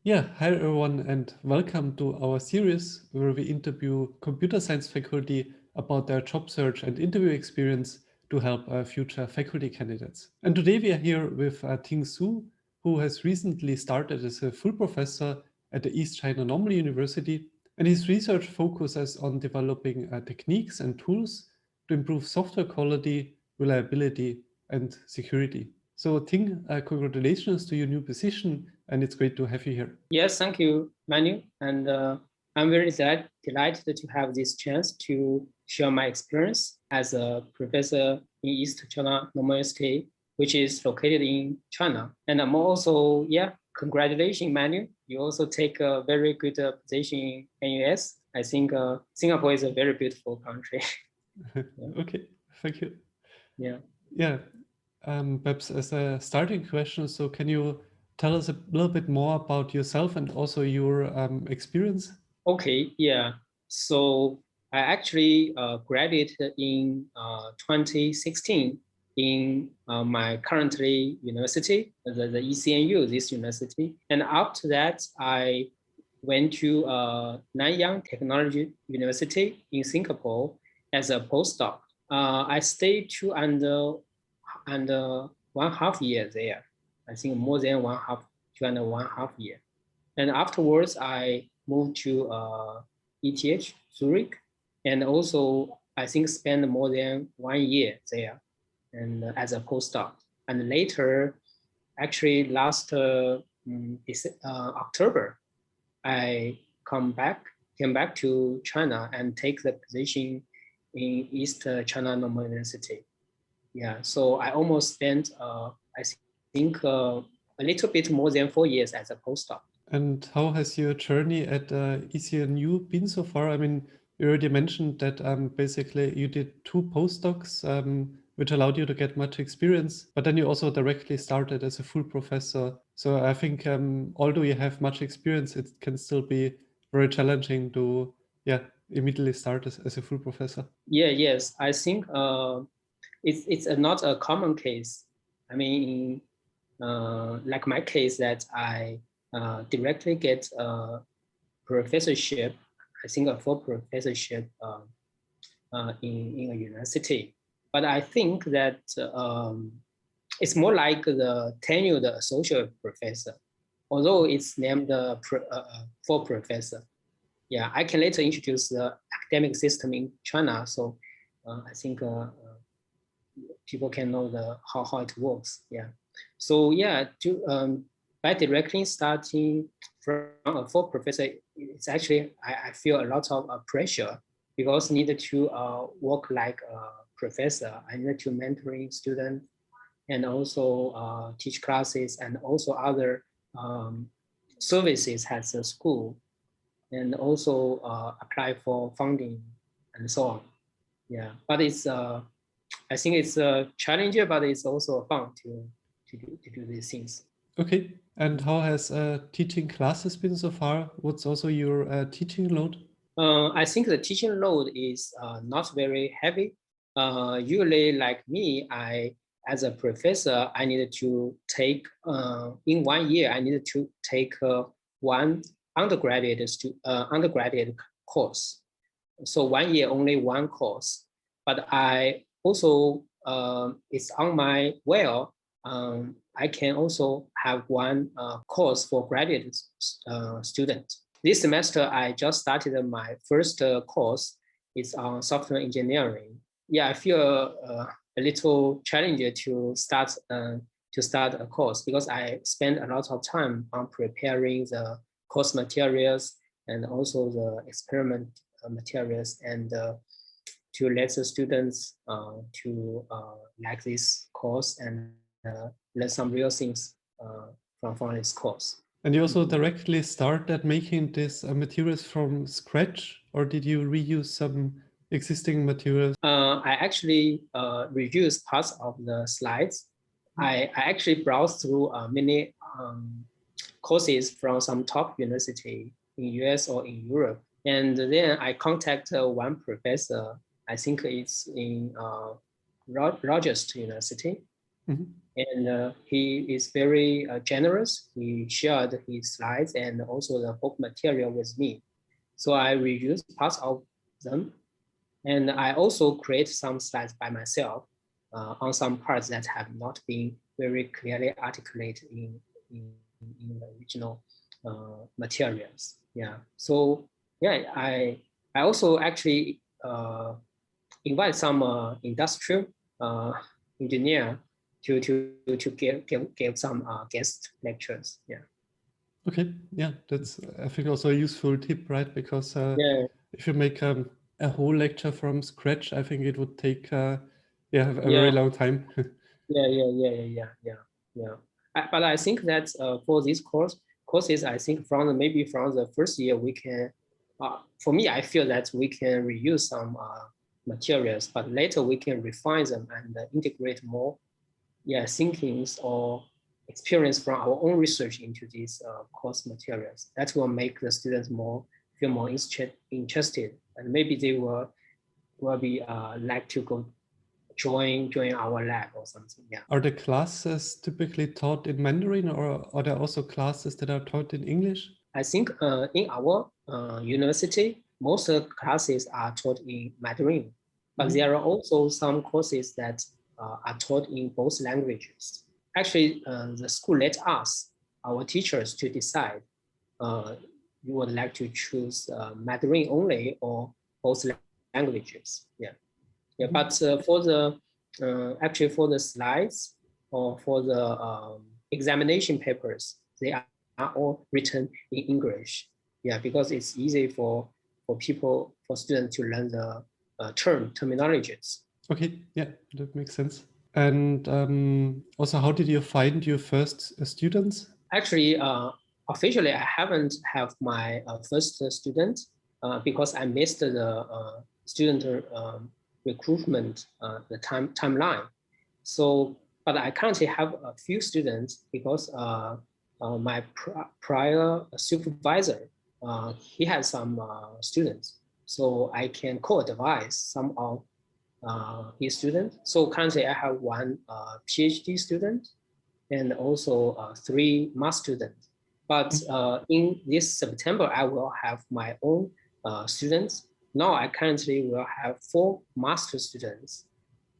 Yeah, hi everyone, and welcome to our series where we interview computer science faculty about their job search and interview experience to help future faculty candidates. And today we are here with Ting Su, who has recently started as a full professor at the East China Normal University. And his research focuses on developing techniques and tools to improve software quality, reliability, and security. So, Ting, congratulations to your new position, and it's great to have you here. Yes, thank you, Manu. And I'm very delighted to have this chance to share my experience as a professor in East China Normal University, which is located in China. And I'm also, congratulations, Manu. You also take a very good position in NUS. I think Singapore is a very beautiful country. Yeah. Okay, thank you. Yeah. Yeah, perhaps as a starting question, so can you tell us a little bit more about yourself and also your experience? Okay, yeah. So I actually graduated in 2016 in my currently university, the ECNU, this university. And after that, I went to Nanyang Technology University in Singapore as a postdoc. I stayed 2.5 years there. I think more than 2.5 years. And afterwards, I moved to ETH Zurich, and also I think spent more than 1 year there, and as a postdoc. And later, actually last October, I came back to China and take the position in East China Normal University. Yeah, so I almost spent I think a little bit more than 4 years as a postdoc. And how has your journey at ECNU been so far? I mean, you already mentioned that basically you did two postdocs, which allowed you to get much experience, but then you also directly started as a full professor. So I think although you have much experience, it can still be very challenging to, yeah, immediately start as a full professor. Yes, I think it's not a common case. I mean, like my case that I directly get a professorship, I think a full professorship in a university. But I think that it's more like the tenured associate professor, although it's named full professor. Yeah, I can later introduce the academic system in China. So I think people can know how it works. Yeah. So yeah, by directly starting from a full professor, it's actually I feel a lot of pressure because needed to work like a professor. I need to mentoring students and also teach classes and also other services at the school and also apply for funding and so on. Yeah, but it's I think it's challenging, but it's also fun to do these things. Okay. And how has teaching classes been so far? What's also your teaching load? I think the teaching load is not very heavy. Usually, like me, as a professor, I needed to take in 1 year. I needed to take one undergraduate course. So 1 year only one course. But I also it's on my I can also have one course for graduate student. This semester, I just started my first course. It's on software engineering. Yeah, I feel a little challenging to start a course because I spend a lot of time on preparing the course materials and also the experiment materials and to let the students to like this course and learn some real things from this course. And you also directly started making these materials from scratch, or did you reuse some existing materials? I actually reviewed parts of the slides. I actually browsed through many courses from some top university in US or in Europe. And then I contacted one professor, I think it's in Rochester University. Mhm. And he is very generous. He shared his slides and also the book material with me. So I reuse parts of them. And I also create some slides by myself on some parts that have not been very clearly articulated in the original materials. Yeah. So yeah, I also actually invite some industrial engineer to give some guest lectures. Yeah. Okay, yeah, that's I think also a useful tip, right? Because Yeah. if you make a whole lecture from scratch, I think it would take yeah, a Yeah. very long time. Yeah. But I think that for these courses, I think maybe from the first year we can. For me, I feel that we can reuse some materials, but later we can refine them and integrate more, thinkings or experience from our own research into these course materials. That will make the students feel more interested, and maybe they will be like to go join our lab or something. Yeah. Are the classes typically taught in Mandarin, or are there also classes that are taught in English? I think in our university, most of the classes are taught in Mandarin, but there are also some courses that are taught in both languages. Actually, the school let us, our teachers, to decide you would like to choose Mandarin only or both languages. Yeah. Yeah, but for the actually for the slides or for the examination papers, they are all written in English. Yeah, because it's easy for students to learn the terminologies. Okay, yeah, that makes sense. And also, how did you find your first students? Actually, officially, I haven't have my first student because I missed the student recruitment the timeline. So, but I currently have a few students because my prior supervisor he has some students, so I can co-advise some of his students. So currently, I have one PhD student and also 3 master students. But in this September, I will have my own students. Now I currently will have 4 master students,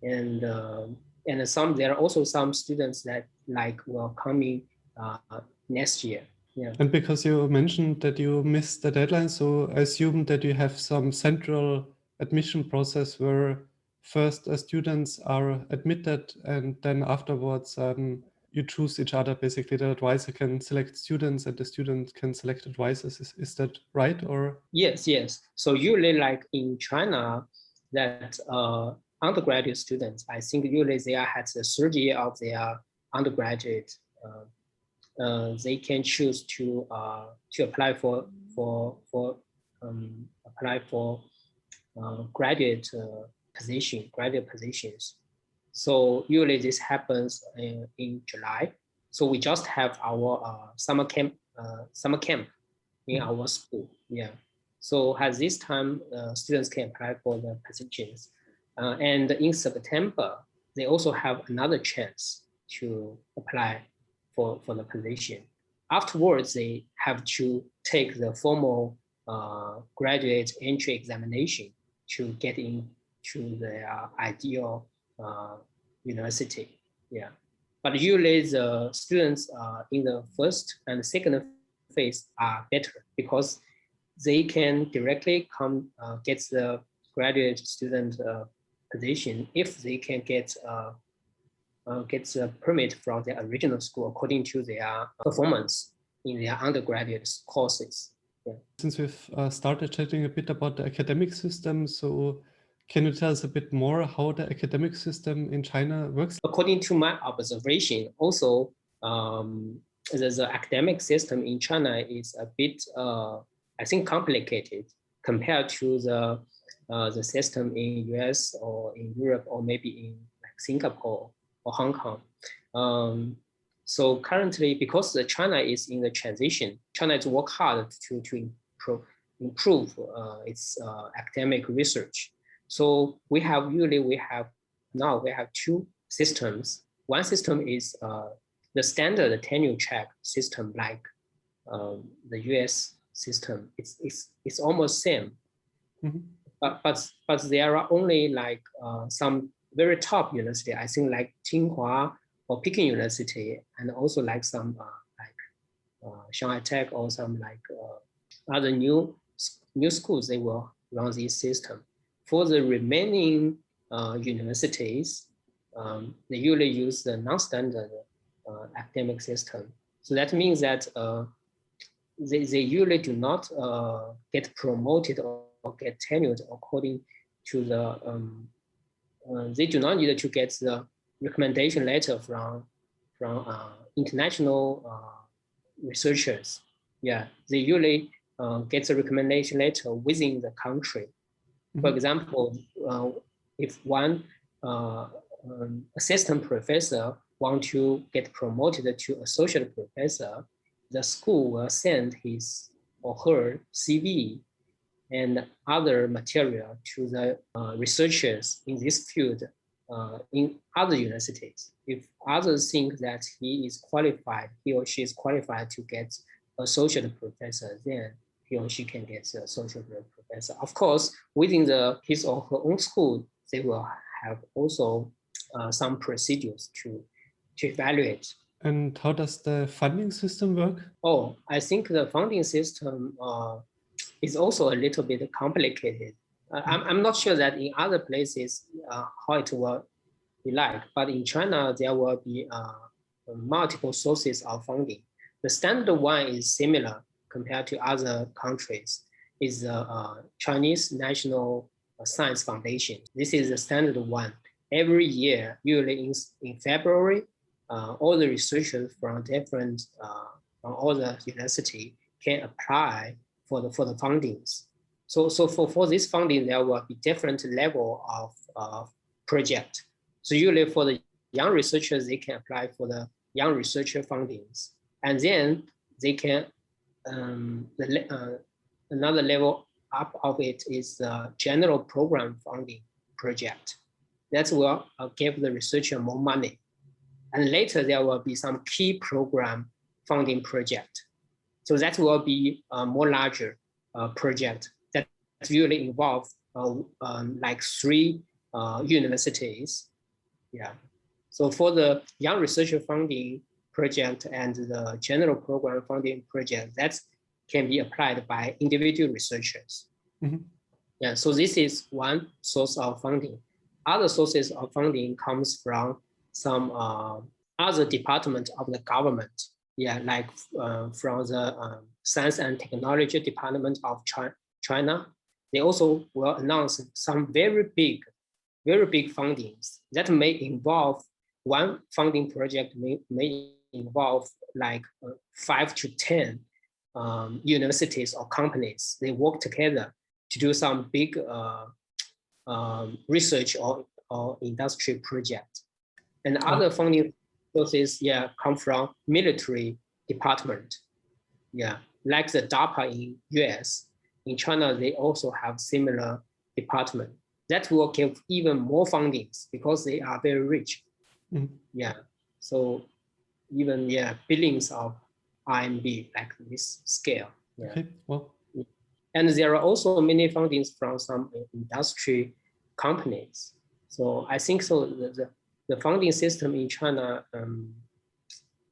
and there are also some students that like will coming next year. Yeah. And because you mentioned that you missed the deadline, so I assume that you have some central admission process where first students are admitted and then afterwards you choose each other. Basically, the advisor can select students and the student can select advisors. Is that right? Or Yes. So usually, like in China, that undergraduate students, I think usually they are at the 3rd year of their undergraduate. They can choose to apply for apply for graduate positions. So usually this happens in July. So we just have our summer camp in our school. Yeah. So at this time, students can apply for the positions. And in September, they also have another chance to apply for the position. Afterwards, they have to take the formal graduate entry examination to get into their ideal university. Yeah. But usually the students in the first and second phase are better because they can directly come get the graduate student position if they can get a permit from their original school according to their performance in their undergraduate courses. Yeah. since we've started chatting a bit about the academic system, so can you tell us a bit more how the academic system in China works? According to my observation, also the academic system in China is a bit, I think, complicated compared to the system in US or in Europe or maybe in like Singapore or Hong Kong. So currently, because China is in the transition, China is work hard to improve its academic research. So we have 2 systems. one system is the standard tenure track system, like the US system. It's almost same, but there are only like some very top university. I think like Tsinghua or Peking University, and also like some Shanghai Tech or some like other new schools. They will run this system. For the remaining universities, they usually use the non-standard academic system. So that means that they usually do not get promoted or get tenured according to the, they do not need to get the recommendation letter from international researchers. Yeah, they usually get a recommendation letter within the country. For example, if one assistant professor want to get promoted to associate professor, the school will send his or her CV and other material to the researchers in this field in other universities. If others think that he or she is qualified to get associate professor, then he or she can get the associate professor. Of course, within his or her own school, they will have also some procedures to evaluate. And how does the funding system work? Oh, I think the funding system is also a little bit complicated. I'm not sure that in other places how it will be like, but in China, there will be multiple sources of funding. The standard one is similar compared to other countries, is the Chinese National Science Foundation. This is the standard one. Every year, usually in February, all the researchers from different, from all the university can apply for the fundings. So for this funding, there will be different level of project. So usually for the young researchers, they can apply for the young researcher fundings. And then they can, another level up of it is the general program funding project. That will give the researcher more money. And later there will be some key program funding project. So that will be a more larger project that usually involve like 3 universities. Yeah. So for the young researcher funding project and the general program funding project, that can be applied by individual researchers. Yeah. So this is one source of funding. Other sources of funding comes from some other department of the government. Yeah, like from the Science and Technology Department of China. They also will announce some very big fundings that may involve, one funding project may involve like 5 to 10 universities or companies. They work together to do some big research or industry project. And other funding sources, yeah, come from military department. Yeah, like the DARPA in US. In China, they also have similar department. That will give even more fundings because they are very rich. Yeah, so even billions of RMB, like this scale. Yeah. Okay, well. And there are also many fundings from some industry companies. So I think so the funding system in China,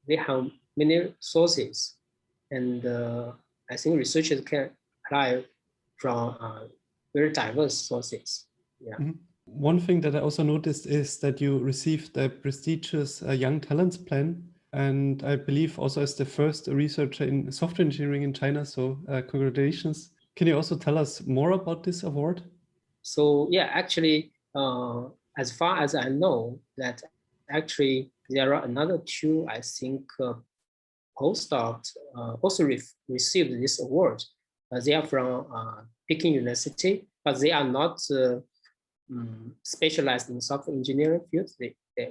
they have many sources, and I think researchers can apply from very diverse sources. Yeah. One thing that I also noticed is that you received the prestigious Young Talents Plan, and I believe also as the first researcher in software engineering in China. So congratulations. Can you also tell us more about this award? So yeah, actually, as far as I know, that actually there are another 2, I think, postdocs also received this award. They are from Peking University, but they are not specialized in software engineering fields.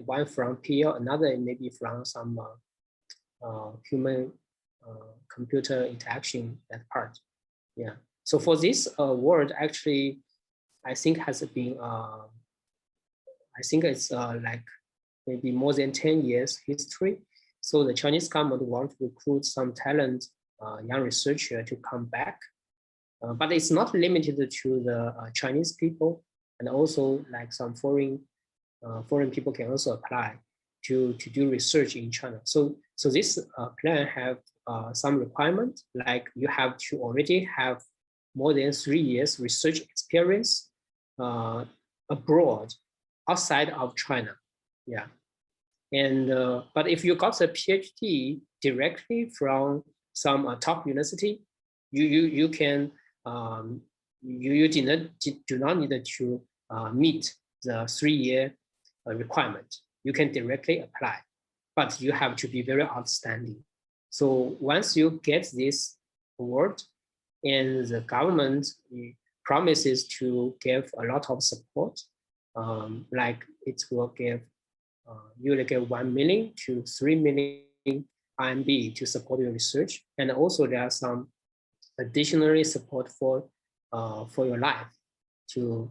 One from PL, another maybe from some human computer interaction, that part. Yeah. So for this award, actually, I think has been, I think it's like maybe more than 10 years history. So the Chinese government want to recruit some talent, young researcher to come back. But it's not limited to the Chinese people, and also like some foreign people can also apply to do research in China. So this plan have some requirement, like you have to already have more than 3 years research experience abroad, outside of China. Yeah. And but if you got a PhD directly from some top university, you can you do not need to meet the 3-year requirement. You can directly apply, but you have to be very outstanding. So once you get this award, and the government promises to give a lot of support, like it will give you will get 1 million to 3 million RMB to support your research, and also there are some additional support for your life to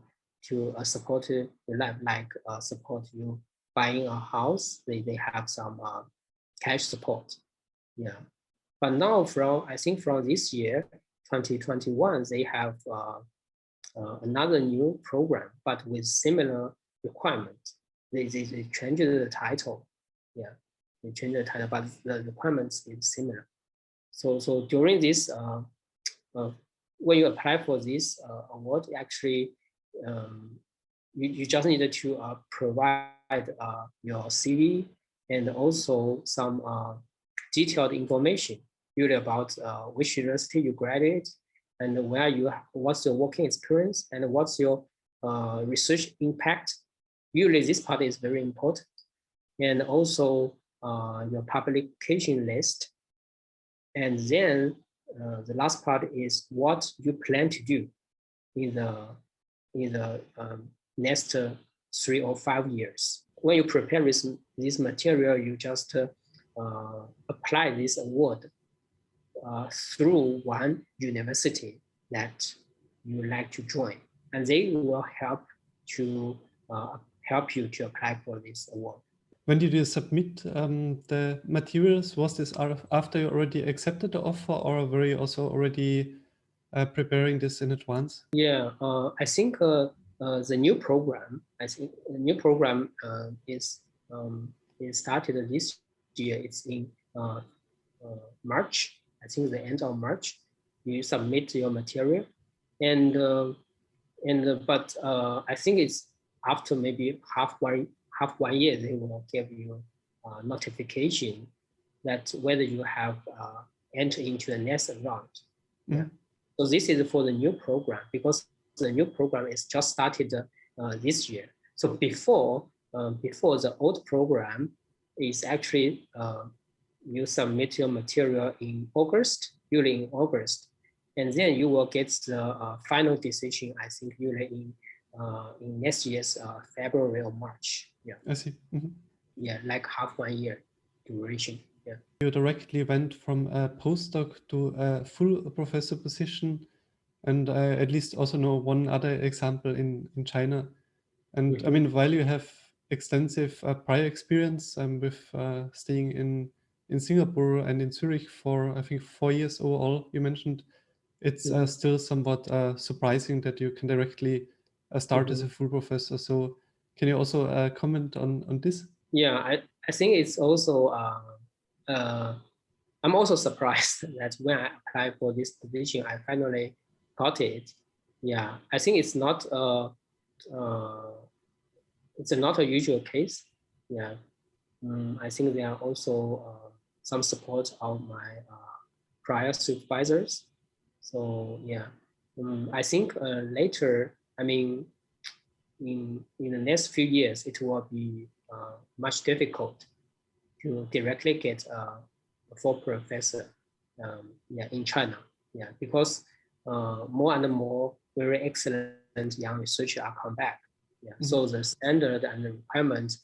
support your life, like support you buying a house. They have some cash support. Yeah, but now I think from this year 2021 they have another new program, but with similar requirements. They changed the title. Yeah, they changed the title, but the requirements is similar. So during this when you apply for this award, actually you just need to provide your CV and also some detailed information, really about which university you graduate, and what's your working experience, and what's your research impact. Usually this part is very important. And also your publication list. And then the last part is what you plan to do in the next 3 or 5 years. When you prepare this material, you just apply this award through one university that you like to join, and they will help you to apply for this award. When did you submit the materials? Was this after you already accepted the offer, or were you also already preparing this in advance? Yeah, I think the new program. Is started this year. It's in March. I think the end of March. You submit your material, but I think it's after maybe half one year they will give you notification that whether you have entered into the next round. Yeah. So this is for the new program, because the new program is just started this year. So before the old program is actually you submit your material in August, usually in August, and then you will get the final decision, I think, usually in next year's February or March. Yeah. I see. Mm-hmm. Yeah, like half 1 year duration. Yeah. You directly went from a postdoc to a full professor position, and I at least also know one other example in China. And I mean, while you have extensive prior experience with staying in Singapore and in Zurich for, I think, 4 years overall, you mentioned, it's still somewhat surprising that you can directly start as a full professor. So can you also comment on this? Yeah, I think it's also, I'm also surprised that when I applied for this position, I finally got it. Yeah, I think it's not not a usual case. Yeah, I think there are also some support of my prior supervisors. So yeah, I think later, I mean, in the next few years, it will be much difficult to directly get a full professor in China. Yeah, because more and more very excellent young researchers are come back. Yeah, so the standard and the requirements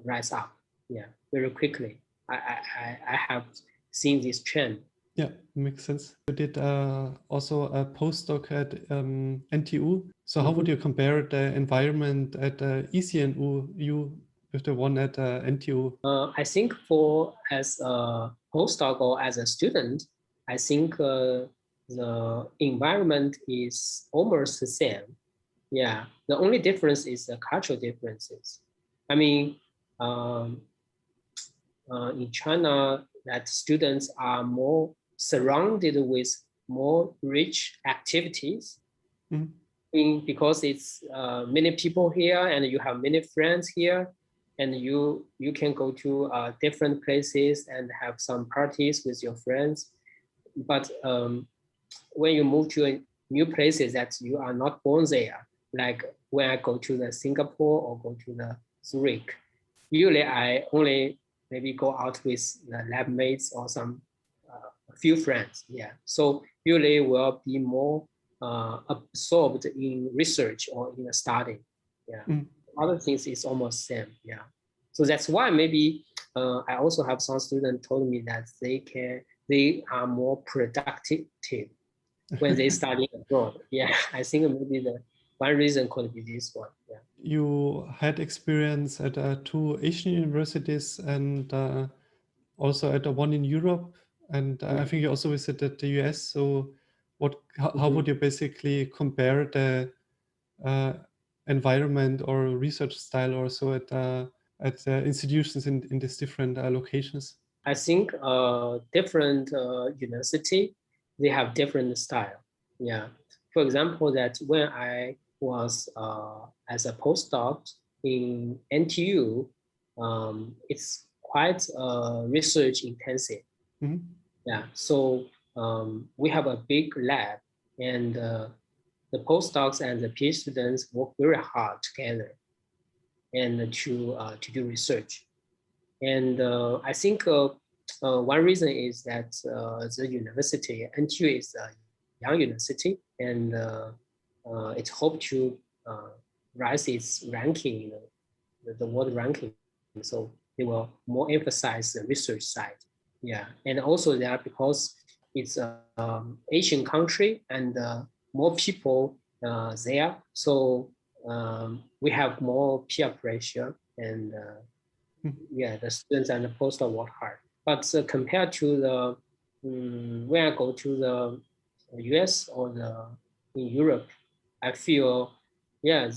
rise up. Yeah, very quickly. I have seen this trend. Yeah, makes sense. You did also a postdoc at NTU. So how would you compare the environment at ECNU with the one at NTU? I think for as a postdoc or as a student, I think the environment is almost the same. Yeah, the only difference is the cultural differences. I mean, in China, that students are more surrounded with more rich activities. Because it's many people here and you have many friends here, and you can go to different places and have some parties with your friends. But when you move to a new places that you are not born there, like when I go to the Singapore or go to the Zurich, usually I only maybe go out with the lab mates or some a few friends. Yeah, so usually will be more absorbed in research or in a study. Yeah, other things is almost same. Yeah, so that's why maybe I also have some students told me that they are more productive when they study abroad. Yeah, I think maybe the one reason could be this one. Yeah. You had experience at 2 Asian universities and also at one in Europe, and I think you also visited the US. So, how would you basically compare the environment or research style or so at institutions in these different locations? I think different university, they have different style. Yeah. For example, that when I was as a postdoc in NTU, it's quite research intensive. Yeah. So we have a big lab, and the postdocs and the PhD students work very hard together and to do research. And I think one reason is that the university, NTU is a young university, and it hopes to rise its ranking, the world ranking. So they will more emphasize the research side. Yeah, and also that because it's an Asian country and more people there, so we have more peer pressure and yeah, the students and the postdoc work hard. But compared to the when I go to the US or in Europe, I feel yeah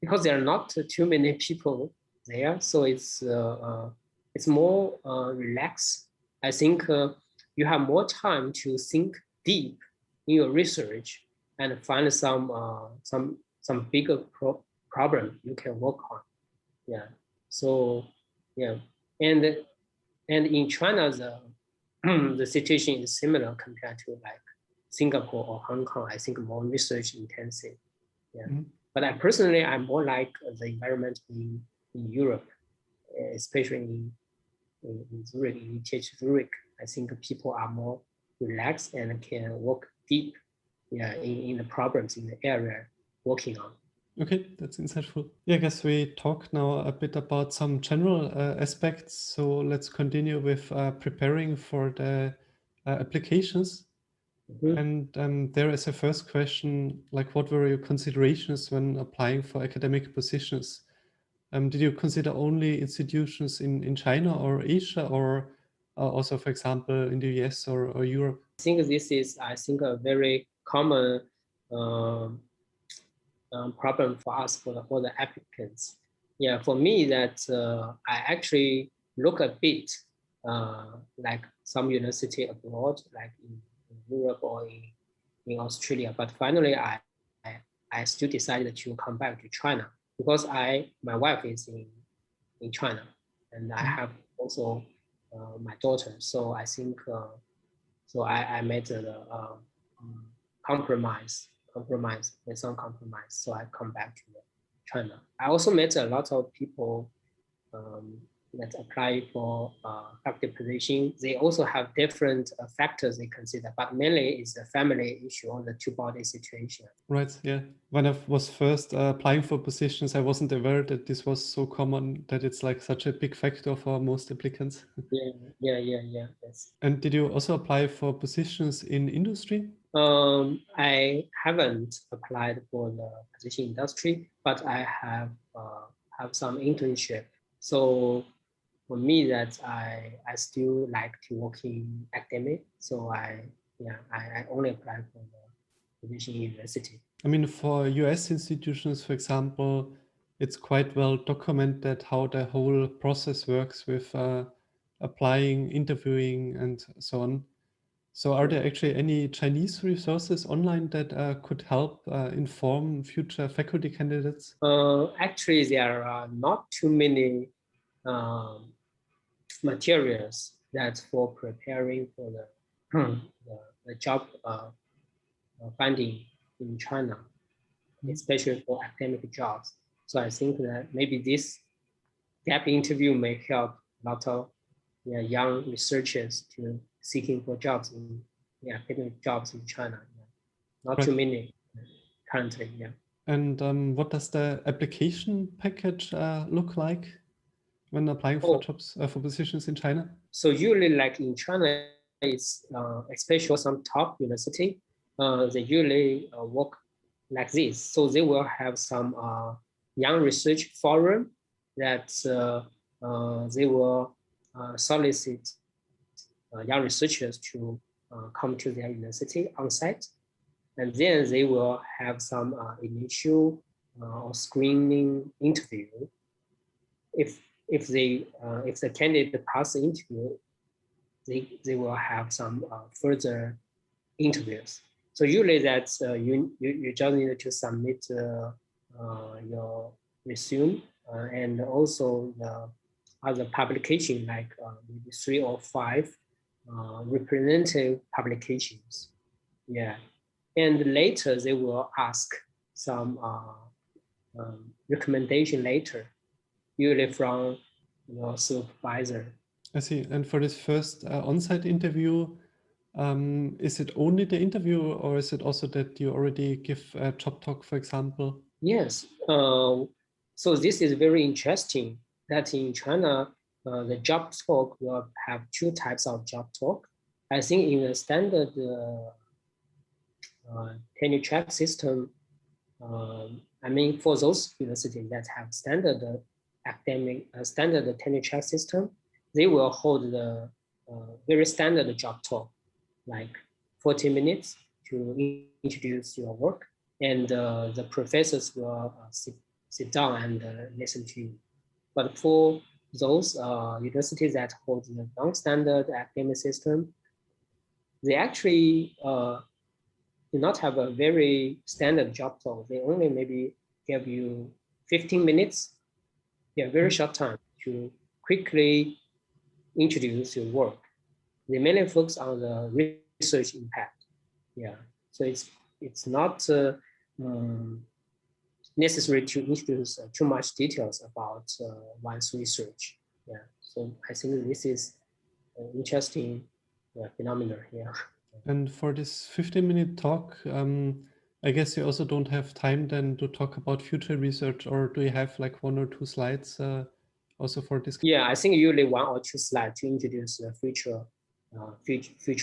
because there are not too many people there, so it's more relaxed. I think you have more time to think deep in your research and find some bigger problem you can work on. Yeah. So yeah, and in China the situation is similar compared to like Singapore or Hong Kong. I think more research intensive. Yeah, but I'm more like the environment in Europe, especially in Zurich, in TH Zurich. I think people are more relaxed and can work deep. Yeah, in the problems in the area working on. Okay, that's insightful. Yeah, I guess we talked now a bit about some general aspects. So let's continue with preparing for the applications. And there is a first question, like what were your considerations when applying for academic positions? Did you consider only institutions in China or Asia, or also, for example, in the US or Europe? I think this is, a very common problem for us, for the applicants. Yeah, for me, that I actually look a bit like some university abroad, like in Europe or in Australia. But finally, I still decided to come back to China because my wife is in China, and I have also my daughter. So I think so I made a compromise, with some compromise. So I come back to China. I also met a lot of people that apply for faculty position. They also have different factors they consider, but mainly it's a family issue or the two-body situation. Right, yeah. When I was first applying for positions, I wasn't aware that this was so common, that it's like such a big factor for most applicants. Yeah. Yes. And did you also apply for positions in industry? I haven't applied for the position industry, but I have have some internship. So for me, that I still like to work in academic. So I only apply for the position in university. I mean, for US institutions, for example, it's quite well documented how the whole process works with applying, interviewing, and so on. So are there actually any Chinese resources online that could help inform future faculty candidates? Actually, there are not too many materials that for preparing for the job finding in China, especially for academic jobs. So I think that maybe this gap interview may help a lot of young researchers to seeking for jobs in academic jobs in China. Not too many currently. Yeah. And what does the application package look like when applying for jobs for positions in China? So usually, like in China, it's especially for some top university, they usually work like this. So they will have some young research forum that they will solicit young researchers to come to their university on site, and then they will have some initial or screening interview. If the candidate pass the interview, they will have some further interviews. So usually that's you just need to submit your resume and also the other publication, like maybe 3 or 5 representative publications. Yeah, and later they will ask some recommendation later, usually from supervisor. I see. And for this first on-site interview, is it only the interview, or is it also that you already give a job talk, for example? Yes. So this is very interesting that in China, the job talk will have 2 types of job talk. I think in the standard tenure track system, I mean, for those universities that have standard academic standard tenure track system, they will hold the very standard job talk, like 40 minutes to introduce your work, and the professors will sit down and listen to you. But for those universities that hold the non-standard academic system, they actually do not have a very standard job talk. They only maybe give you 15 minutes, very short time to quickly introduce your work. They mainly focus on the research impact. Yeah, so it's not necessary to introduce too much details about one's research. Yeah, so I think this is an interesting phenomenon here. And for this 15-minute talk, I guess you also don't have time then to talk about future research, or do you have like 1 or 2 slides also for this? Yeah, I think usually 1 or 2 slides to introduce the future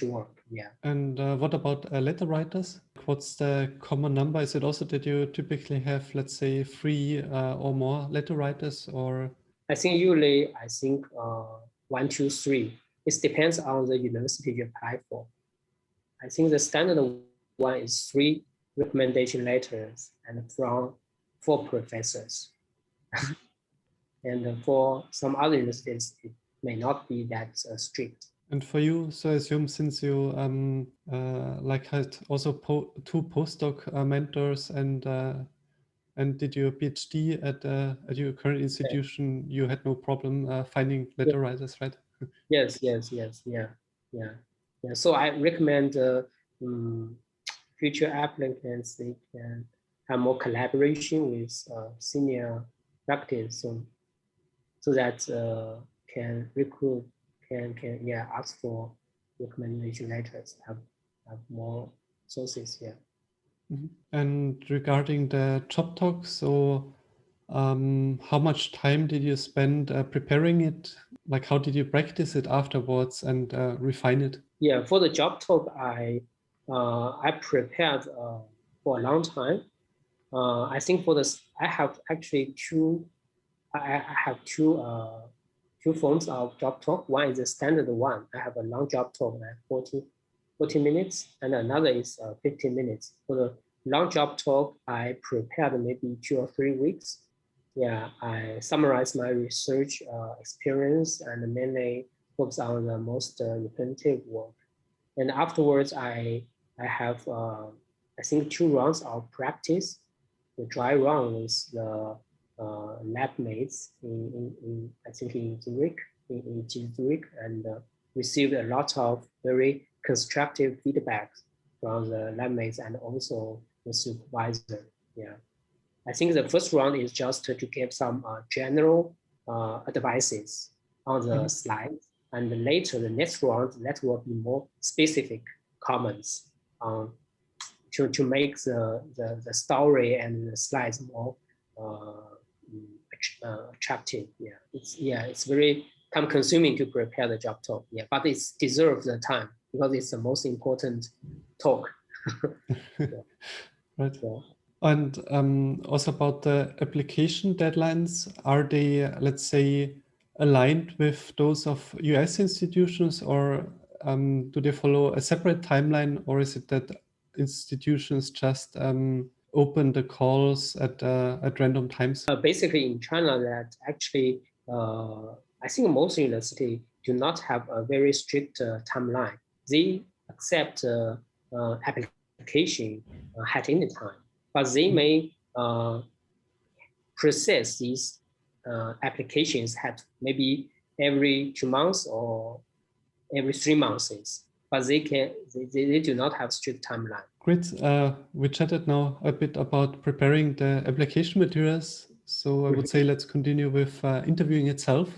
work. Yeah. And what about letter writers? What's the common number? Is it also that you typically have, let's say, 3 or more letter writers, or? I think usually 1, 2, 3. It depends on the university you apply for. I think the standard one is 3 recommendation letters and from 4 professors. And for some other universities, it may not be that strict. And for you, so I assume since you like had also 2 postdoc mentors and did your PhD at your current institution, you had no problem finding letter writers, right? Yes, yeah. So I recommend future applicants, they can have more collaboration with senior faculties, so that can recruit, can ask for recommendation letters, have more sources. Yeah. Mm-hmm. And regarding the job talk, so how much time did you spend preparing it? Like, how did you practice it afterwards and refine it? Yeah, for the job talk, I prepared for a long time. I think for this, I have actually 2 I have two forms of job talk. One is a standard one. I have a long job talk, like 40 minutes, and another is 15 minutes. For the long job talk, I prepared maybe 2 or 3 weeks. Yeah, I summarize my research experience and mainly focus on the most repetitive work. And afterwards, I have I think 2 rounds of practice. The dry run with the lab mates in I think in Zurich, in Zurich, and received a lot of very constructive feedback from the lab mates and also the supervisor. Yeah, I think the first round is just to give some general advices on the slides, and later the next round that will be more specific comments to make the story and the slides more attractive. It's very time consuming to prepare the job talk. Yeah, but it's deserves the time because it's the most important talk. Right. Yeah. And also about the application deadlines, are they, let's say, aligned with those of US institutions, or do they follow a separate timeline, or is it that institutions just open the calls at random times? Basically, in China, that actually, I think most universities do not have a very strict timeline. They accept application at any time, but they may process these applications at maybe every 2 months or every 3 months. But they do not have strict timeline. Great. We chatted now a bit about preparing the application materials. So I would say let's continue with interviewing itself.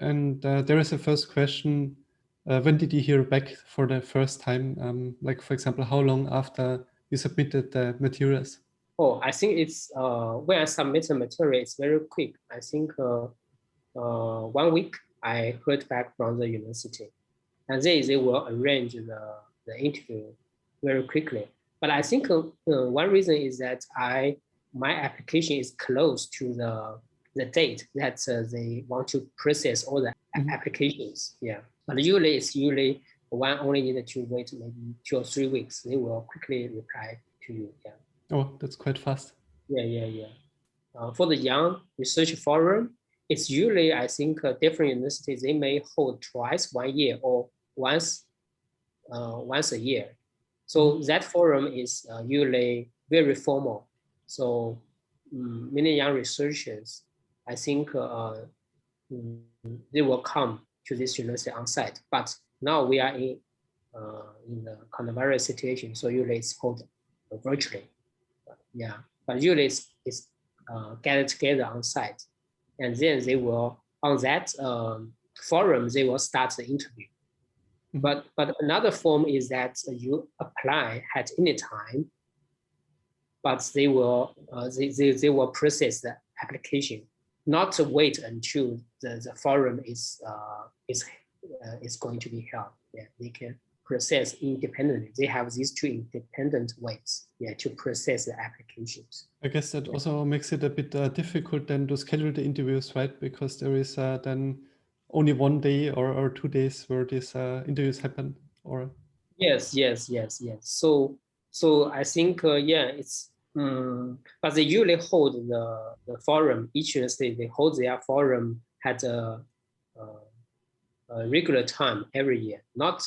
And there is a first question. When did you hear back for the first time? Like, for example, how long after you submitted the materials? Oh, I think it's when I submit the material, it's very quick. I think 1 week I heard back from the university, and they will arrange the interview very quickly. But I think one reason is that my application is close to the date that they want to process all the applications. Yeah, but usually it's one only need to wait maybe 2 or 3 weeks. They will quickly reply to you. Yeah. Oh, that's quite fast. Yeah. For the Young Research Forum, it's usually, I think, different universities, they may hold twice 1 year or once a year. So that forum is usually very formal. So many young researchers, I think they will come to this university on site. But now we are in the coronavirus situation, so usually it's held virtually. Yeah, but usually it's gathered together on site, and then they will on that forum they will start the interview. But another form is that you apply at any time, but they will process the application, not to wait until the forum is going to be held. Yeah, they can process independently. They have these 2 independent ways, to process the applications. I guess that also makes it a bit difficult then to schedule the interviews, right? Because there is then only 1 day or 2 days where these interviews happen, or? Yes. So I think it's but they usually hold the forum. Each university they hold their forum at a regular time every year. Not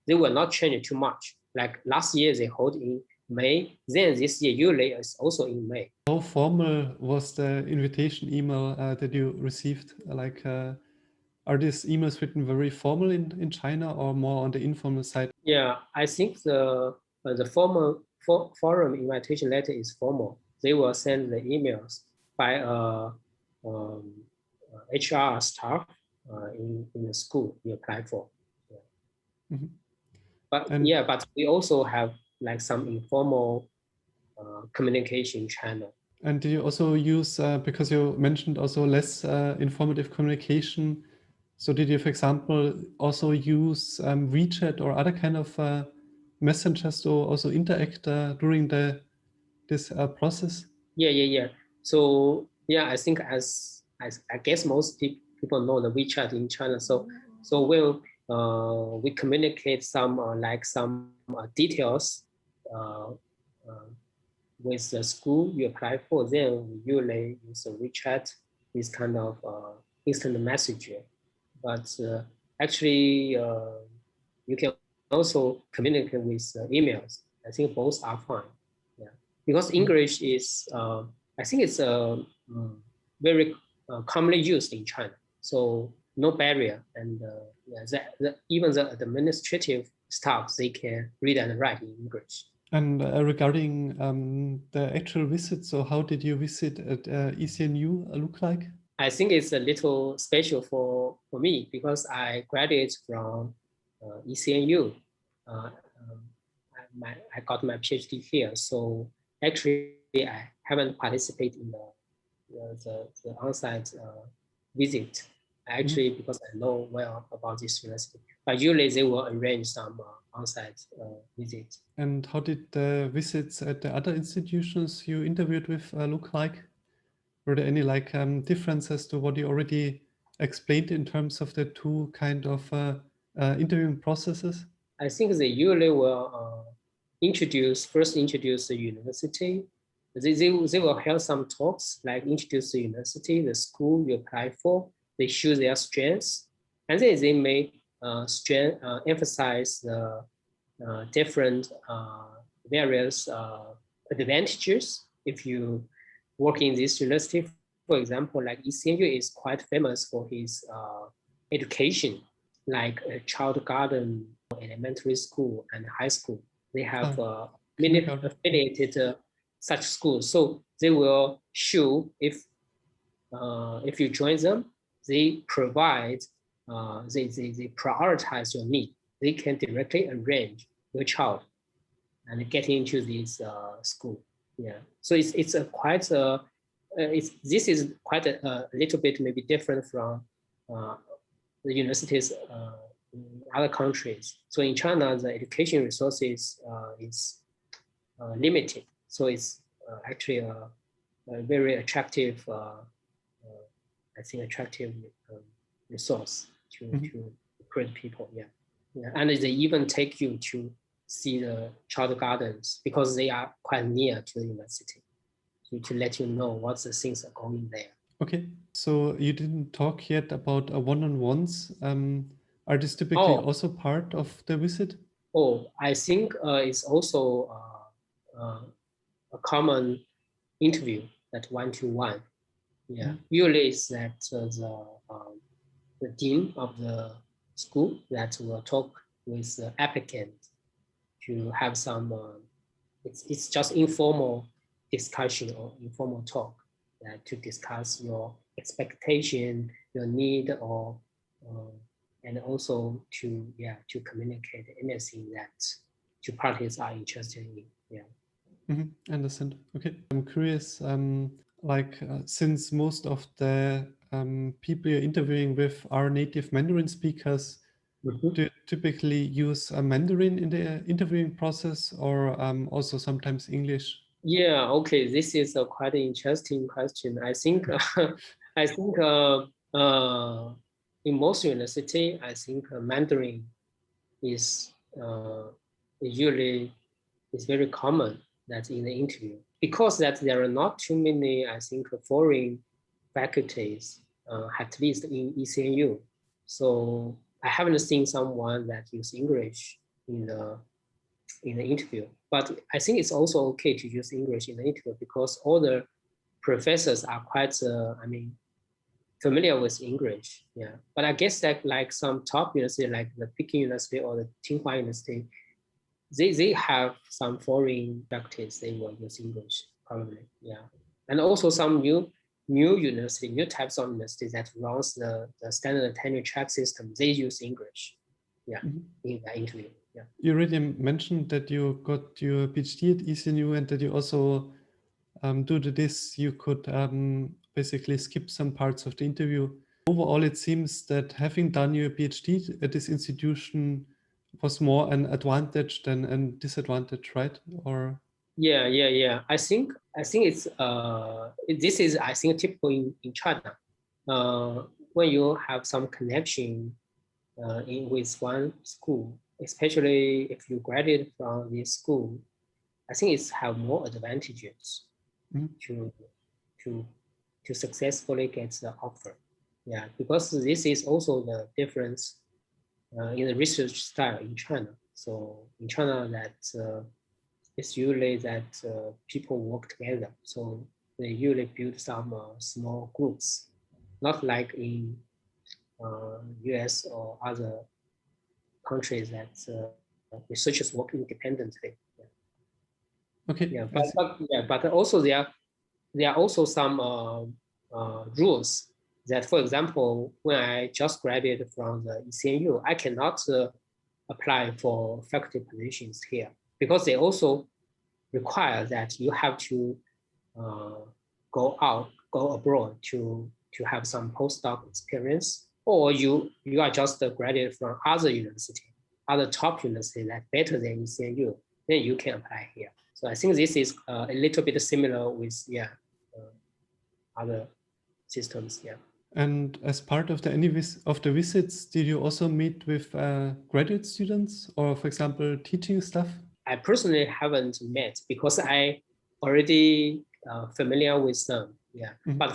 they will not change it too much. Like last year they hold in May. Then this year usually is also in May. How formal was the invitation email that you received? Like, are these emails written very formal in China or more on the informal side? Yeah, I think the formal forum invitation letter is formal. They will send the emails by HR staff in the school you apply for. Yeah. But we also have like some informal communication channel. And do you also use, because you mentioned also less informative communication, so did you, for example, also use WeChat or other kind of messengers to also interact during this process? Yeah. So Yeah, I think as I guess most people know the WeChat in China. So we'll we communicate some some details uh, uh, with the school you apply for. Then we usually use WeChat, this kind of instant messaging. But actually, you can also communicate with emails. I think both are fine. Yeah, because English is, I think it's very commonly used in China. So no barrier, and yeah, even the administrative staff, they can read and write in English. And regarding the actual visit, so how did your visit at ECNU look like? I think it's a little special for me because I graduated from ECNU. I got my PhD here. So actually, I haven't participated in the on-site visit. Actually, because I know well about this university. But usually they will arrange some on-site visit. And how did the visits at the other institutions you interviewed with look like? Were there any differences to what you already explained in terms of the two kind of interviewing processes? I think they usually will first introduce the university. They will have some talks like introduce the university, the school you apply for. They show their strengths, and then they may emphasize the different various advantages if you work in this university. For example, like ECNU is quite famous for his education, like a child garden, elementary school, and high school. They have many affiliated such schools. So they will show if you join them, they provide, they prioritize your need. They can directly arrange your child and get into this school. Yeah. So it's a quite this is quite a little bit maybe different from the universities in other countries. So in China, the education resources is limited. So it's actually a very attractive, I think, attractive resource to recruit people. Yeah. Yeah. And they even take you to see the child gardens because they are quite near to the university to let you know what the things are going there. Okay, so you didn't talk yet about one-on-ones. Are these typically also part of the visit? Oh, I think it's also a common interview, that one-to-one. Yeah, usually it's that the dean of the school that will talk with the applicant to have some. It's just informal discussion or informal talk to discuss your expectation, your need, or and also to communicate anything that two parties are interested in. Yeah. Understand. Okay, I'm curious. Since most of the people you're interviewing with are native Mandarin speakers, do you typically use Mandarin in the interviewing process, or also sometimes English? Yeah. Okay. This is a quite interesting question. I think in most university, I think Mandarin is usually is very common that in the interview, because that there are not too many, I think, foreign faculties, at least in ECNU. So I haven't seen someone that use English in the interview. But I think it's also okay to use English in the interview because all the professors are quite, familiar with English. Yeah. But I guess that like some top university, like the Peking University or the Tsinghua University, they have some foreign practice. They will use English probably. Yeah. And also some new university, new types of university that runs the standard tenure track system. They use English. Yeah. In the interview. Yeah. You already mentioned that you got your PhD at ECNU and that you also, due to this, you could basically skip some parts of the interview. Overall, it seems that having done your PhD at this institution was more an advantage than a disadvantage, right? Or Yeah. I think it's this is I think typical in China. When you have some connection with one school, especially if you graduate from this school, I think it's have more advantages Mhm. to to to successfully get the offer. Yeah, because this is also the difference in the research style in China. So in China, that it's usually that people work together. So they usually build some small groups, not like in US or other countries that researchers work independently. Okay, Yeah, I see. but also there are also some rules that, for example, when I just graduated from the ECNU, I cannot apply for faculty positions here because they also require that you have to uh, go abroad to have some postdoc experience, or you are just a graduate from other university, other top university that better than ECNU, then you can apply here. So I think this is a little bit similar with other systems. Yeah. And as part of the visits, did you also meet with graduate students or, for example, teaching staff? I personally haven't met because I already familiar with them. Yeah, but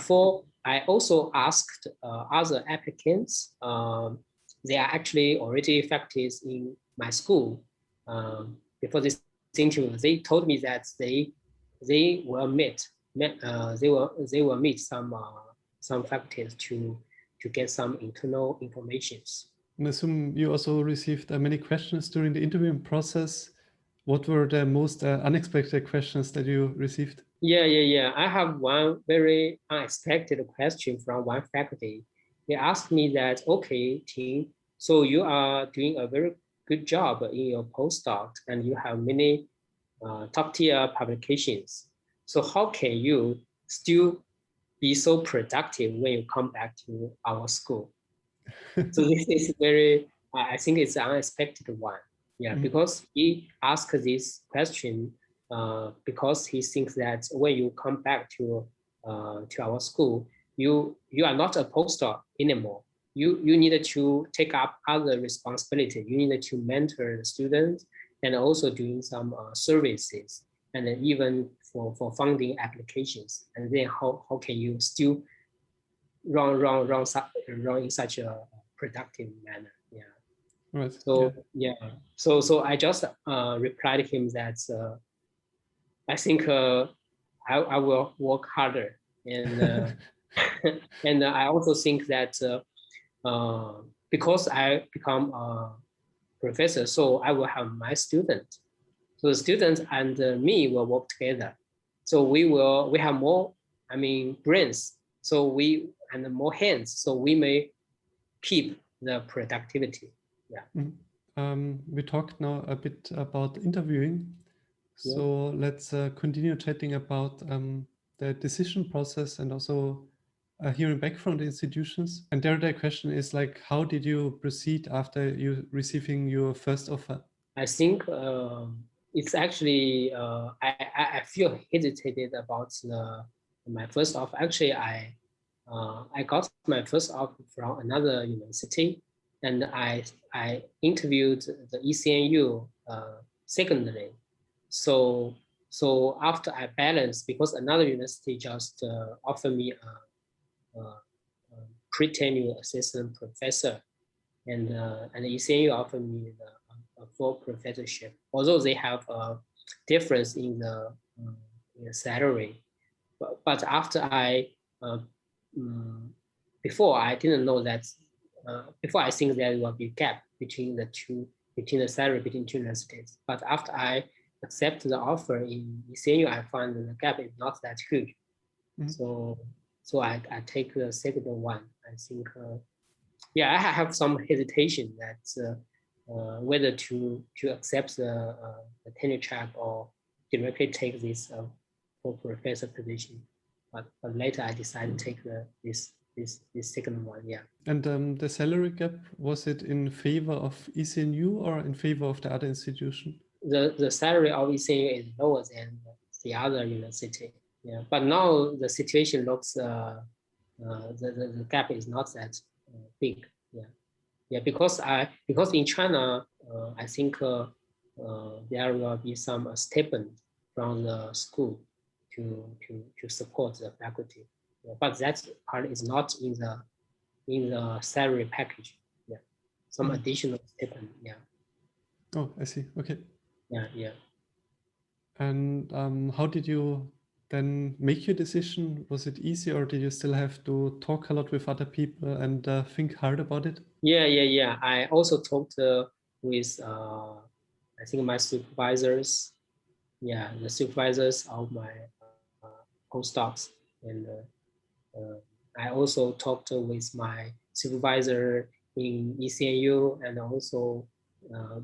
I also asked other applicants. They are actually already faculties in my school. Before this interview, they told me that they will they will meet some faculties to get some internal informations. And I assume you also received many questions during the interviewing process. What were the most unexpected questions that you received? Yeah. I have one very unexpected question from one faculty. They asked me that, okay, Tim, so you are doing a very good job in your postdoc and you have many top tier publications. So how can you still be so productive when you come back to our school? So this is very, I think it's an unexpected one. Yeah, because he asked this question because he thinks that when you come back to our school, you are not a postdoc anymore. You needed to take up other responsibility. You needed to mentor the students and also doing some services and then even for funding applications. And then how can you still run in such a productive manner? Yeah. Right. So yeah. So I just replied him that I think I will work harder, and and I also think that because I become a professor, so I will have my student. So the students and me will work together. So we have more, I mean, brains. So we and more hands. So we may keep the productivity. Yeah. We talked now a bit about interviewing. Yeah. So let's continue chatting about the decision process and also hearing back from the institutions. And there the question is like, how did you proceed after you receiving your first offer? I think it's actually I feel hesitated about my first offer. Actually, I got my first offer from another university, and I interviewed the ECNU secondly. So so after I balanced, because another university just offered me a pre-tenure assistant professor, and ECNU offered me a full professorship. Although they have a difference in the salary, but after uh, um, before I didn't know that. Before I think there will be a gap between the salary between two universities. But after I accept the offer in ECNU, I find that the gap is not that huge. So so I take the second one. I think yeah, I have some hesitation that whether to accept the tenure track or directly take this full professor position. But later I decided to take this second one. Yeah. And the salary gap, was it in favor of ECNU or in favor of the other institution? The salary of ECNU is lower than the other university. Yeah, but now the situation looks the gap is not that big. Yeah, yeah, because in China, I think there will be some stipend from the school to support the faculty. Yeah, but that part is not in the salary package. Yeah, some additional stipend. Yeah. Oh, I see. Okay. Yeah, yeah. And how did you then make your decision? Was it easy, or did you still have to talk a lot with other people and think hard about it? Yeah. I also talked with I think my supervisors. Yeah, the supervisors of my postdocs, and I also talked with my supervisor in ECNU and also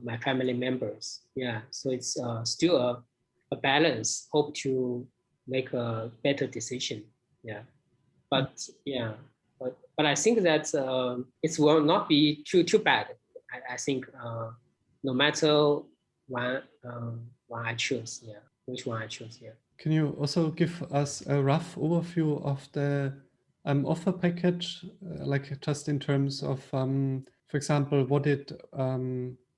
my family members. Yeah, so it's still a balance. Hope to make a better decision. Yeah, but yeah, but I think that it will not be too bad. I think no matter one I choose, yeah, which one I choose, yeah. Can you also give us a rough overview of the offer package, like just in terms of, for example, what it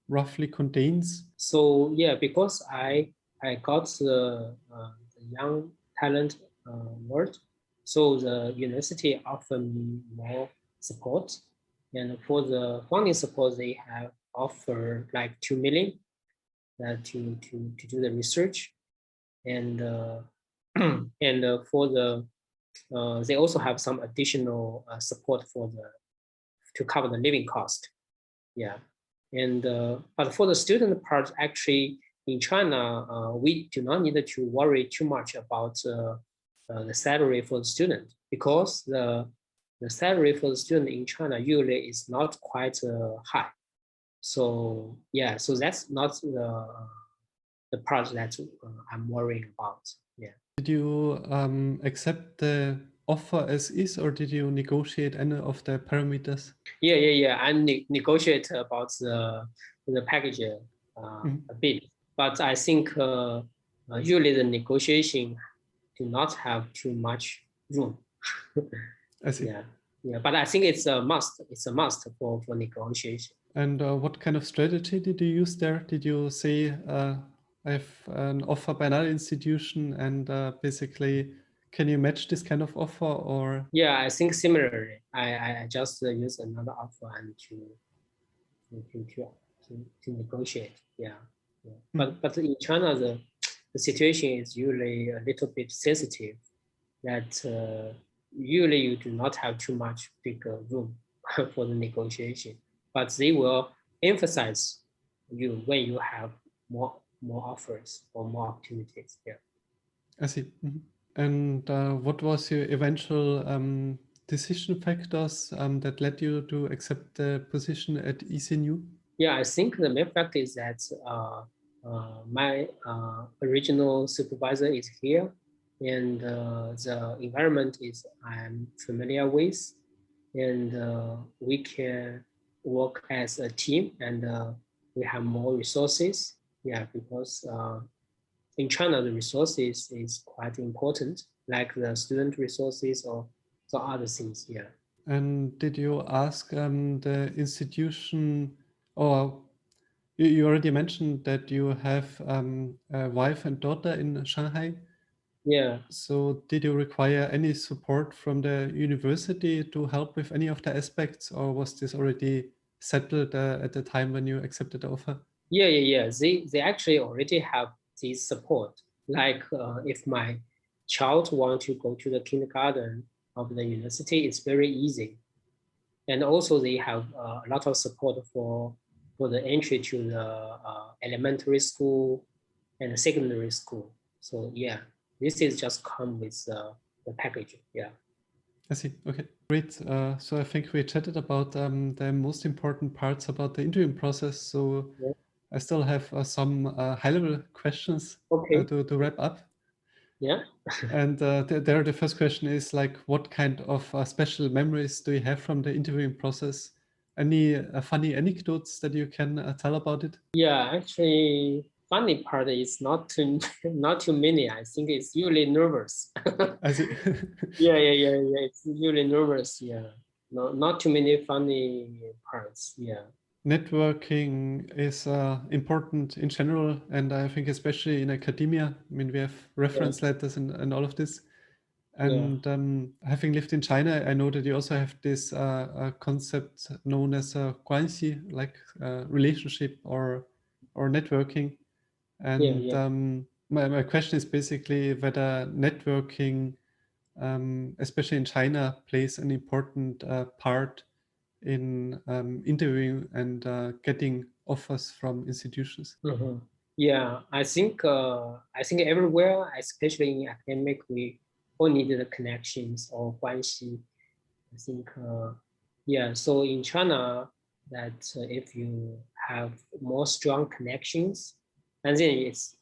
roughly contains? So yeah, because I got the young talent award, so the university offered me more support, and for the funding support, they have offered like 2 million to do the research, and and for the they also have some additional support for the to cover the living cost. Yeah, and but for the student part, actually in China, we do not need to worry too much about the salary for the student, because the salary for the student in China usually is not quite high. So yeah, so that's not the part that I'm worrying about. Yeah. Did you accept the offer as is, or did you negotiate any of the parameters? Yeah. I negotiate about the package a bit, but I think usually the negotiation do not have too much room. I see. Yeah. But I think it's a must. It's a must for negotiation. And what kind of strategy did you use there? Did you say, I have an offer by another institution, and basically, can you match this kind of offer, or? Yeah, I think similarly. I just use another offer and to negotiate. Yeah. But in China, the situation is usually a little bit sensitive. That usually you do not have too much bigger room for the negotiation, but they will emphasize you when you have more offers or more opportunities. Yeah. I see. And what was your eventual decision factors that led you to accept the position at ECNU? Yeah, I think the main fact is that my original supervisor is here, and the environment is I'm familiar with, and we can work as a team, and we have more resources. Yeah, because in China, the resources is quite important, like the student resources or some other things. Yeah. And did you ask the institution, or you already mentioned that you have a wife and daughter in Shanghai? Yeah. So did you require any support from the university to help with any of the aspects, or was this already settled at the time when you accepted the offer? Yeah. They actually already have this support. Like if my child want to go to the kindergarten of the university, it's very easy. And also they have a lot of support for the entry to the elementary school and the secondary school. So yeah, this is just come with the package. Yeah. I see. Okay, great. So I think we chatted about the most important parts about the interviewing process. So Yeah. I still have some high-level questions Okay. to wrap up. Yeah. And there, the first question is like, what kind of special memories do you have from the interviewing process? Any funny anecdotes that you can tell about it? Yeah, actually, funny part is not too not too many. I think it's usually nervous. I see. Yeah. It's usually nervous. Yeah. No, not too many funny parts. Yeah. Networking is important in general, and I think especially in academia. I mean, we have Yeah. reference letters and all of this. Yeah. And having lived in China, I know that you also have this concept known as a guanxi, like relationship or networking. And Yeah. my question is basically whether networking, especially in China, plays an important part in interviewing and getting offers from institutions. Mhm. Yeah, I think everywhere, especially in academic, we all need the connections or 关系. I think yeah. So in China, that if you have more strong connections, and then it's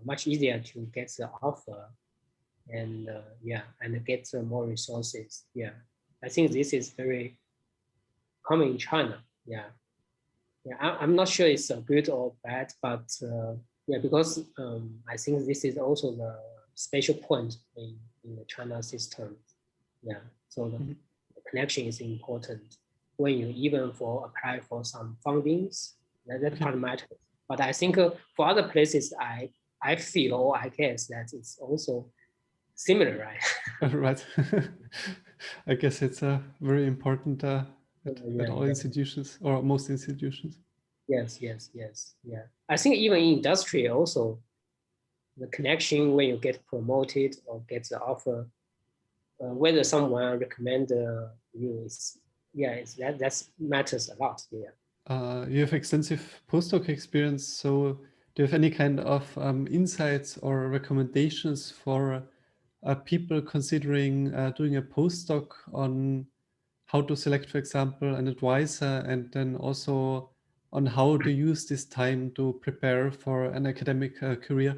much easier to get the offer and yeah, and get more resources. Yeah, I think this is very common in China. Yeah. Yeah, I'm not sure it's good or bad, but yeah, because I think this is also the special point in the China system. Yeah, so the Mhm. connection is important when you even for apply for some fundings. That Okay. part matters. But I think for other places, I feel or I guess that it's also similar, right? Right. I guess it's very important at Yeah, all yeah. institutions or most institutions. Yes, yeah. I think even in industry also, the connection when you get promoted or get the offer, whether someone recommend you is, yeah, that matters a lot. Yeah. You have extensive postdoc experience, so do you have any kind of insights or recommendations for people considering doing a postdoc on how to select, for example, an advisor, and then also on how to use this time to prepare for an academic career?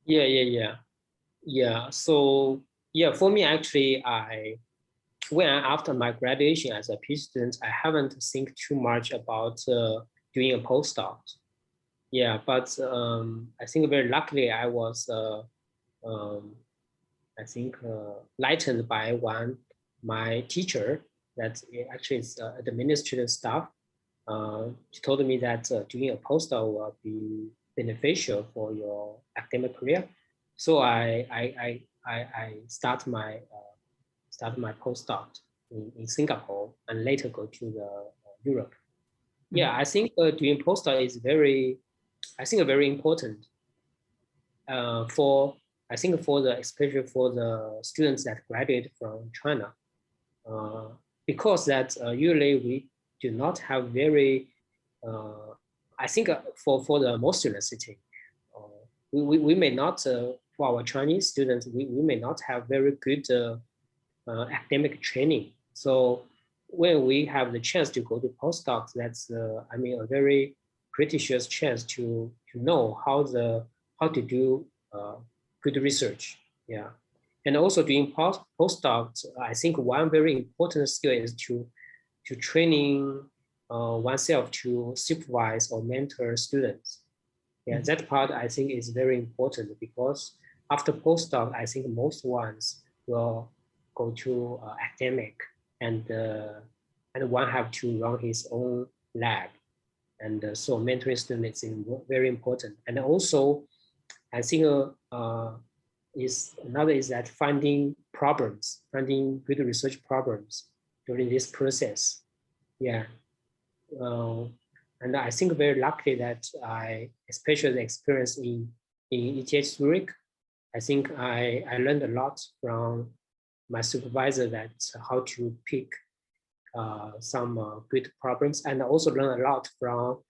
Yeah. So yeah, for me actually, after my graduation as a PhD student, I haven't think too much about doing a postdoc. Yeah, but I think very luckily I was um, I think lightened by my teacher that actually is administrative staff. She told me that doing a postdoc will be beneficial for your academic career. So I start my postdoc in Singapore and later go to the Europe. Mhm. Yeah, I think doing postdoc is very important for I think for the especially for the students that graduate from China, uh, because that usually we do not have very I think for the most university, uh, we may not for our Chinese students we may not have very good academic training. So when we have the chance to go to postdocs, that's I mean a very precious chance to know how to do good research. Yeah, and also doing postdocs, I think one very important skill is to training oneself to supervise or mentor students. Yeah, Mhm. that part I think is very important because after postdoc, I think most ones will go to academic and one have to run his own lab. And so mentoring students is very important. And also, I think is another is that finding good research problems during this process. Yeah, uh, and I think very lucky that I, especially the experience in ETH Zurich, I think I learned a lot from my supervisor that how to pick some good problems, and I also learned a lot from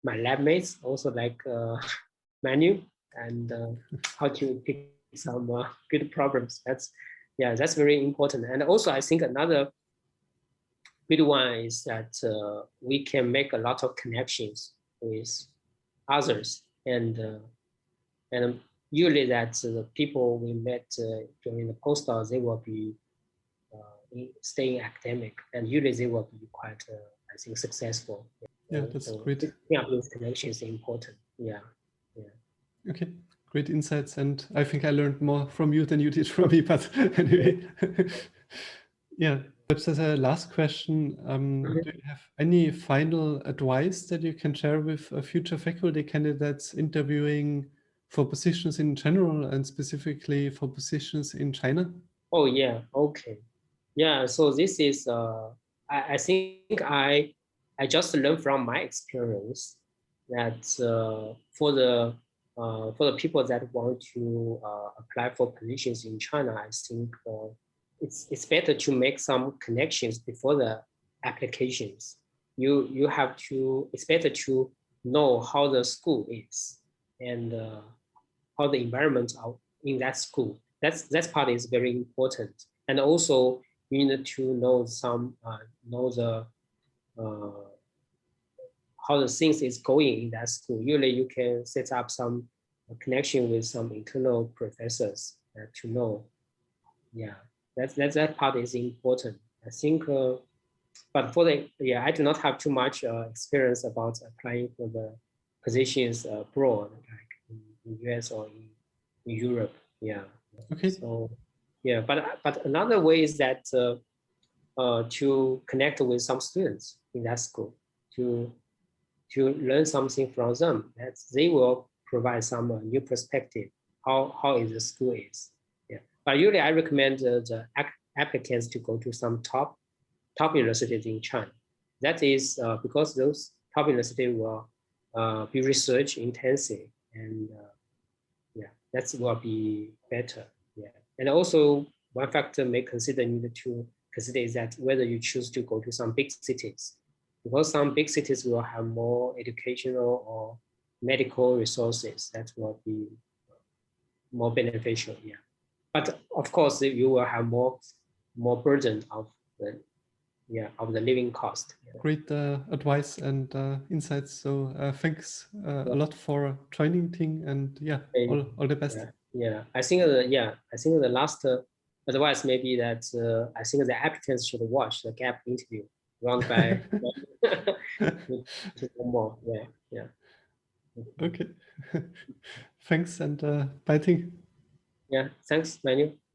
my lab mates, also like Manu, and how to pick some good problems. That's very important. And also I think another good one is that we can make a lot of connections with others, and usually that the people we met during the postdoc they will be staying academic, and usually they will be quite I think successful. Yeah, that's So great. picking up those connections is important. Yeah. Okay, great insights. And I think I learned more from you than you did from me, but anyway. Yeah, perhaps as a last question, do you have any final advice that you can share with future faculty candidates interviewing for positions in general and specifically for positions in China? Oh yeah, okay. Yeah, so this is I think I just learned from my experience that for the people that want to apply for positions in China, I think it's better to make some connections before the applications. You have to, it's better to know how the school is and how the environment are in that school. That part is very important. And also you need to know some know the uh, how the things is going in that school. Usually you can set up some connection with some internal professors to know. Yeah, that part is important. I think, but for the, yeah, I do not have too much experience about applying for the positions abroad, like in US or in Europe. Yeah. Okay. So, yeah, but another way is that to connect with some students in that school, to learn something from them, that they will provide some new perspective how is the school is. Yeah, but usually I recommend the applicants to go to some top universities in China. That is because those top universities will be research intensive, and yeah, that will be better. Yeah, and also one factor may consider need to consider is that whether you choose to go to some big cities, because some big cities will have more educational or medical resources that will be more beneficial. Yeah, but of course you will have more burden of the, yeah, of the living cost. Yeah. Great advice and insights. So thanks a lot for joining, Ting, and yeah, all the best. Yeah, yeah. I think the last advice may be that I think the applicants should watch the GAP interview run by to know more. Yeah, yeah. Okay. Thanks and bye, Ting. Yeah. Thanks, Manu.